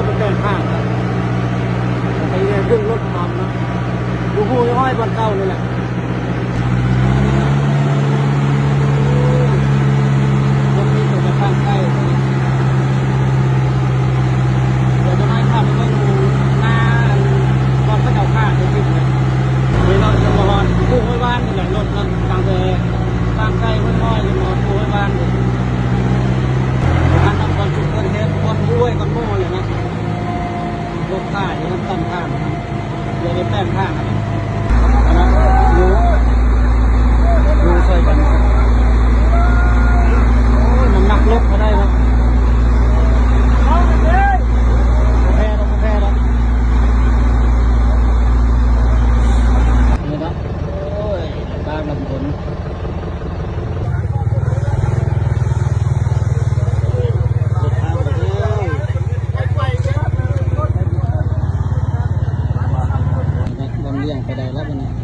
ไปแต่งข้างครับไปเนี่ยขึ้นรถทำนะดูหูย้อยบนเก้านี่แหละรถนี้จะข้างใกล้เดี๋ยวจะให้ทำก็ดูหน้าก่อนก็จะข้างจะติดเลยนี่เราจะมาวันกู้ไว้บ้านนี่แหละรถนั้นทางแต่ข้างใกล้ไม่น้อยเลยมากู้ไว้บ้านเลยอันนั้นก่อนจุดเกิดเหตุคนด้วยคนโม่เลยนะรถข้าอย่างนั้นตั้งข้างเดี๋ยวได้แป้งข้างนะดูใส่กันน้ำหนักลบก็ได้นะแพ้แล้วแพ้แล้วนี่นะโอ้ยตามลำผลเลี้ยงไปได้แล้ววันนี้